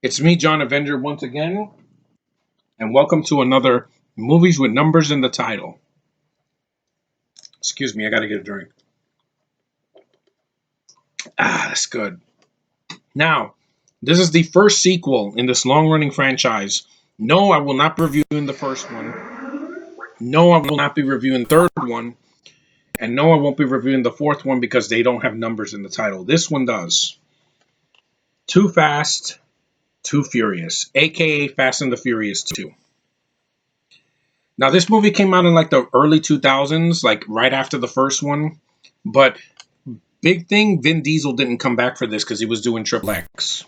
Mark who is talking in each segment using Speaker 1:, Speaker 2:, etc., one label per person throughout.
Speaker 1: It's me, John Avenger, once again, and welcome to another Movies with Numbers in the Title. Excuse me, I gotta get a drink. That's good. Now, this is the first sequel in this long-running franchise. No, I will not be reviewing the first one. No, I will not be reviewing the third one. And no, I won't be reviewing the fourth one because they don't have numbers in the title. This one does. Too Fast, Too Furious, aka Fast and the Furious 2. Now, this movie came out in like the early 2000s, like right after the first one. But big thing, Vin Diesel didn't come back for this because he was doing Triple X.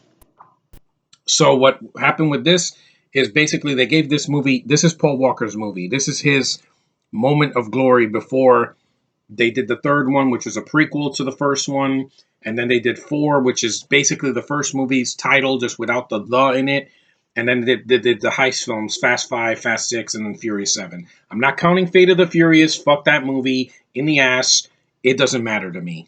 Speaker 1: So what happened with this is basically they gave this movie, this is Paul Walker's movie. This is his moment of glory before they did the third one, which was a prequel to the first one. And then they did 4, which is basically the first movie's title, just without the in it. And then they did the heist films, Fast 5, Fast 6, and then Furious 7. I'm not counting Fate of the Furious. Fuck that movie. In the ass. It doesn't matter to me.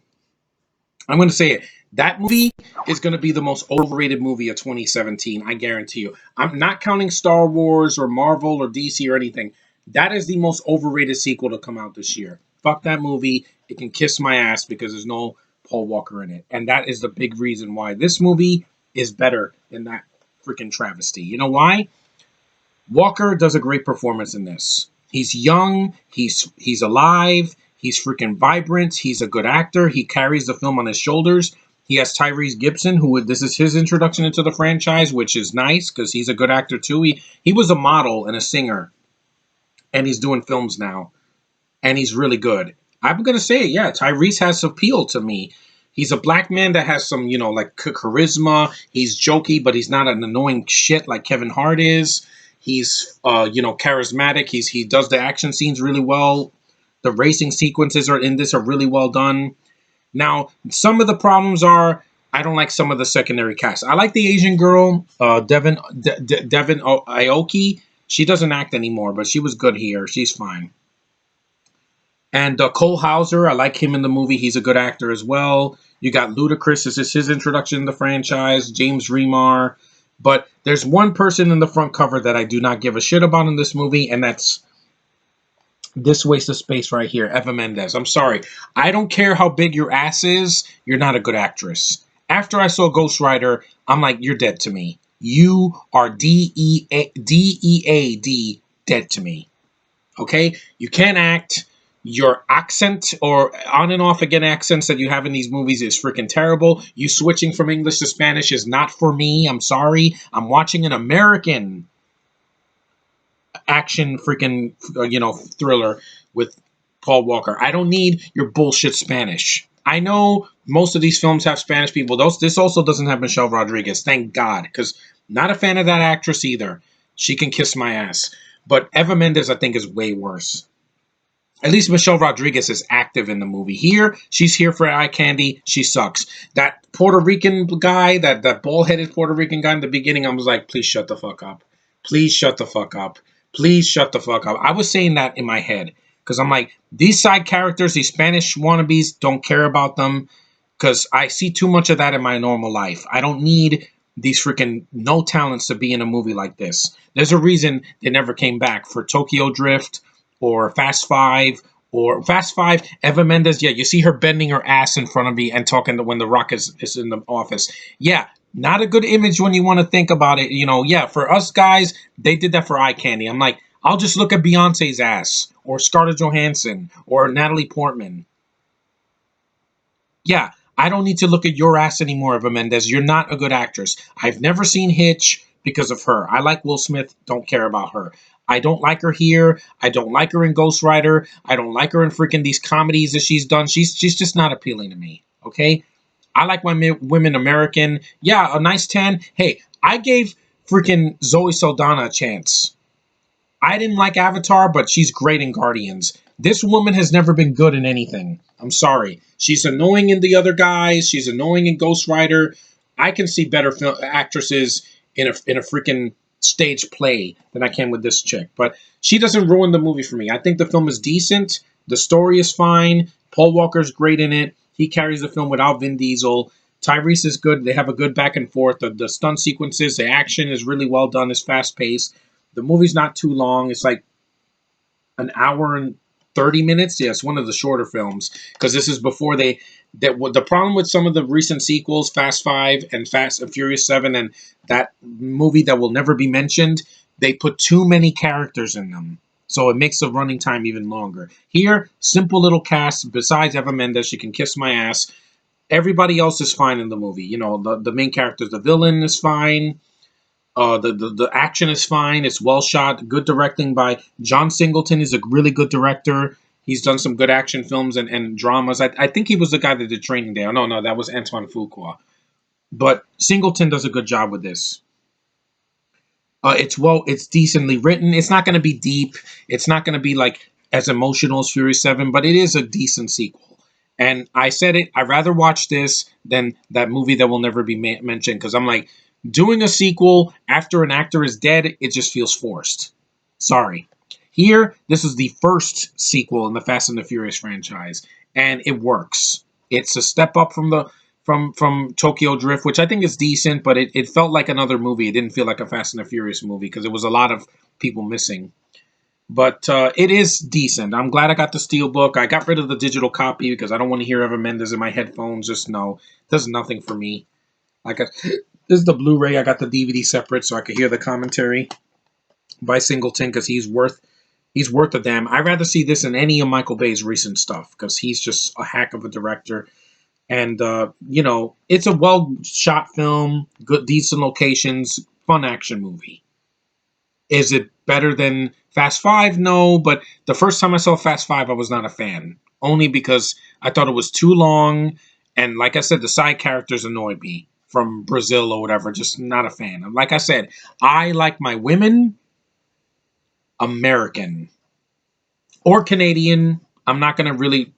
Speaker 1: I'm going to say it. That movie is going to be the most overrated movie of 2017. I guarantee you. I'm not counting Star Wars or Marvel or DC or anything. That is the most overrated sequel to come out this year. Fuck that movie. It can kiss my ass because there's no Paul Walker in it. And that is the big reason why this movie is better than that freaking travesty. You know why? Walker does a great performance in this. He's young, he's alive, he's freaking vibrant, he's a good actor, he carries the film on his shoulders. He has Tyrese Gibson, who this is his introduction into the franchise, which is nice because he's a good actor too. He was a model and a singer, and he's doing films now, and he's really good. I'm gonna say it, yeah. Tyrese has appeal to me. He's a black man that has some, like charisma. He's jokey, but he's not an annoying shit like Kevin Hart is. He's, charismatic. He does the action scenes really well. The racing sequences are really well done. Now, some of the problems are I don't like some of the secondary cast. I like the Asian girl, Devin Aoki. She doesn't act anymore, but she was good here. She's fine. And Cole Hauser, I like him in the movie. He's a good actor as well. You got Ludacris. This is his introduction in the franchise. James Remar. But there's one person in the front cover that I do not give a shit about in this movie, and that's this waste of space right here, Eva Mendes. I'm sorry. I don't care how big your ass is. You're not a good actress. After I saw Ghost Rider, I'm like, you're dead to me. You are D-E-A-D dead to me. Okay? You can't act. Your accent or on and off again accents that you have in these movies is freaking terrible. You switching from English to Spanish is not for me. I'm sorry. I'm watching an American action freaking, thriller with Paul Walker. I don't need your bullshit Spanish. I know most of these films have Spanish people. This also doesn't have Michelle Rodriguez. Thank God. Because not a fan of that actress either. She can kiss my ass. But Eva Mendes, I think, is way worse. At least Michelle Rodriguez is active in the movie. Here, she's here for eye candy. She sucks. That Puerto Rican guy, that bald-headed Puerto Rican guy in the beginning, I was like, please shut the fuck up. Please shut the fuck up. Please shut the fuck up. I was saying that in my head. Because I'm like, these side characters, these Spanish wannabes, don't care about them. Because I see too much of that in my normal life. I don't need these freaking no talents to be in a movie like this. There's a reason they never came back for Tokyo Drift, or Fast 5, Eva Mendes, yeah, you see her bending her ass in front of me and talking to when The Rock is in the office. Yeah, not a good image when you want to think about it. Yeah, for us guys, they did that for eye candy. I'm like, I'll just look at Beyonce's ass, or Scarlett Johansson, or Natalie Portman. Yeah, I don't need to look at your ass anymore, Eva Mendes. You're not a good actress. I've never seen Hitch because of her. I like Will Smith, don't care about her. I don't like her here. I don't like her in Ghost Rider. I don't like her in freaking these comedies that she's done. She's just not appealing to me, okay? I like my women American. Yeah, a nice tan. Hey, I gave freaking Zoe Saldana a chance. I didn't like Avatar, but she's great in Guardians. This woman has never been good in anything. I'm sorry. She's annoying in the other guys. She's annoying in Ghost Rider. I can see better actresses in a freaking stage play than I can with this chick. But she doesn't ruin the movie for me. I think the film is decent. The story is fine. Paul Walker's great in it. He carries the film without Vin Diesel. Tyrese is good. They have a good back and forth. The stunt sequences, the action is really well done. It's fast paced. The movie's not too long. It's like an hour and 30 minutes. Yeah, it's one of the shorter films because this is before they. That the problem with some of the recent sequels, Fast Five and Fast and Furious 7, and that movie that will never be mentioned, they put too many characters in them. So it makes the running time even longer. Here, simple little cast. Besides Eva Mendes, she can kiss my ass. Everybody else is fine in the movie. You know, the main characters, the villain is fine. The action is fine. It's well shot. Good directing by John Singleton. Is a really good director. He's done some good action films and dramas. I think he was the guy that did Training Day. Oh, no, that was Antoine Fuqua. But Singleton does a good job with this. It's decently written. It's not going to be deep. It's not going to be like as emotional as Fury 7, but it is a decent sequel. And I said it. I'd rather watch this than that movie that will never be mentioned because I'm like, doing a sequel after an actor is dead, it just feels forced. Sorry. Here, this is the first sequel in the Fast and the Furious franchise, and it works. It's a step up from the from Tokyo Drift, which I think is decent, but it felt like another movie. It didn't feel like a Fast and the Furious movie because there was a lot of people missing. But it is decent. I'm glad I got the Steelbook. I got rid of the digital copy because I don't want to hear Eva Mendes in my headphones. Just no, it does nothing for me. Like this is the Blu-ray. I got the DVD separate so I could hear the commentary by Singleton because he's worth a damn. I'd rather see this than any of Michael Bay's recent stuff because he's just a hack of a director. And it's a well shot film, good decent locations, fun action movie. Is it better than Fast Five? No, but the first time I saw Fast Five, I was not a fan. Only because I thought it was too long, and like I said, the side characters annoyed me from Brazil or whatever. Just not a fan. Like I said, I like my women American or Canadian. I'm not gonna really,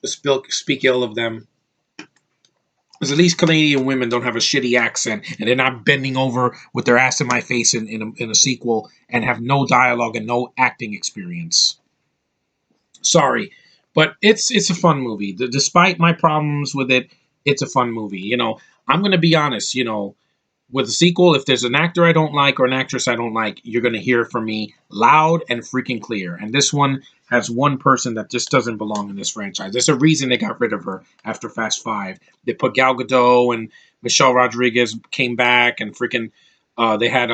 Speaker 1: speak ill of them. Because at least Canadian women don't have a shitty accent and they're not bending over with their ass in my face in a sequel and have no dialogue and no acting experience. Sorry, but it's a fun movie. Despite my problems with it, it's a fun movie. I'm gonna be honest. With a sequel, if there's an actor I don't like or an actress I don't like, you're going to hear from me loud and freaking clear. And this one has one person that just doesn't belong in this franchise. There's a reason they got rid of her after Fast Five. They put Gal Gadot and Michelle Rodriguez came back, and freaking they had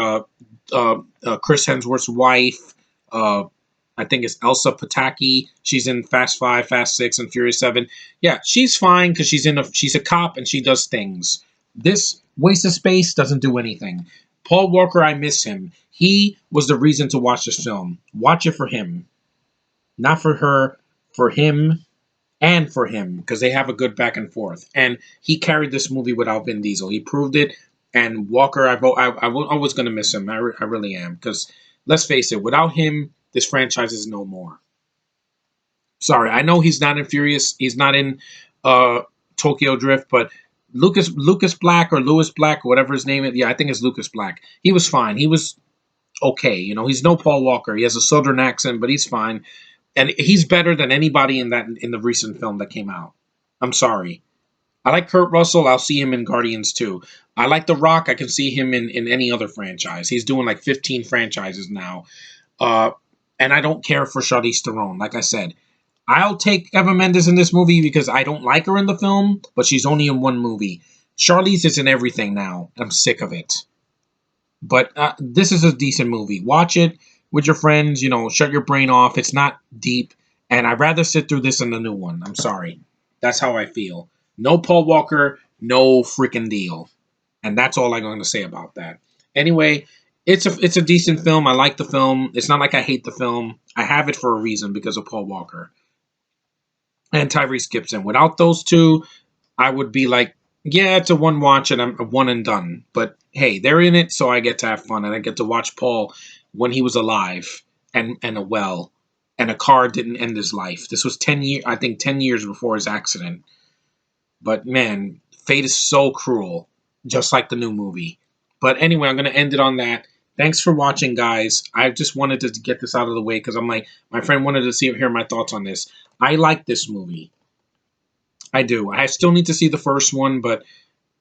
Speaker 1: Chris Hemsworth's wife. I think it's Elsa Pataki. She's in Fast Five, Fast Six, and Furious 7. Yeah, she's fine because she's a cop and she does things. This waste of space doesn't do anything. Paul Walker, I miss him. He was the reason to watch this film. Watch it for him, not for her, for him, and for him, because they have a good back and forth. And he carried this movie without Vin Diesel. He proved it. And Walker, I was going to miss him. I really am. Because let's face it, without him, this franchise is no more. Sorry, I know he's not in Furious. He's not in Tokyo Drift, but Lucas Black or Lewis Black, or whatever his name is. Yeah, I think it's Lucas Black. He was fine. He was okay. He's no Paul Walker. He has a southern accent, but he's fine. And he's better than anybody in the recent film that came out. I'm sorry. I like Kurt Russell. I'll see him in Guardians 2. I like The Rock. I can see him in any other franchise. He's doing like 15 franchises now. And I don't care for Charlize Theron. Like I said, I'll take Eva Mendes in this movie because I don't like her in the film, but she's only in one movie. Charlize is in everything now. I'm sick of it. But this is a decent movie. Watch it with your friends. Shut your brain off. It's not deep. And I'd rather sit through this than the new one. I'm sorry. That's how I feel. No Paul Walker, no freaking deal. And that's all I'm going to say about that. Anyway, it's a decent film. I like the film. It's not like I hate the film. I have it for a reason because of Paul Walker and Tyrese Gibson. Without those two, I would be like, yeah, it's a one watch and I'm a one and done. But hey, they're in it, so I get to have fun and I get to watch Paul when he was alive and well, and a car didn't end his life. This was 10 years before his accident. But man, fate is so cruel, just like the new movie. But anyway, I'm gonna end it on that. Thanks for watching, guys. I just wanted to get this out of the way because I'm like, my friend wanted to hear my thoughts on this. I like this movie. I do. I still need to see the first one, but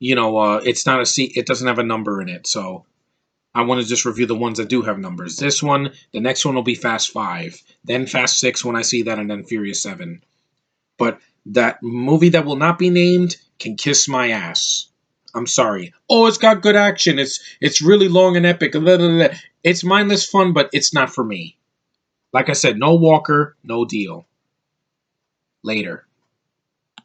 Speaker 1: it's not it doesn't have a number in it, so I want to just review the ones that do have numbers. This one, the next one will be Fast 5, then Fast 6 when I see that, and then Furious 7. But that movie that will not be named can kiss my ass. I'm sorry. Oh, it's got good action. It's really long and epic. Blah, blah, blah. It's mindless fun, but it's not for me. Like I said, no Walker, no deal. Later.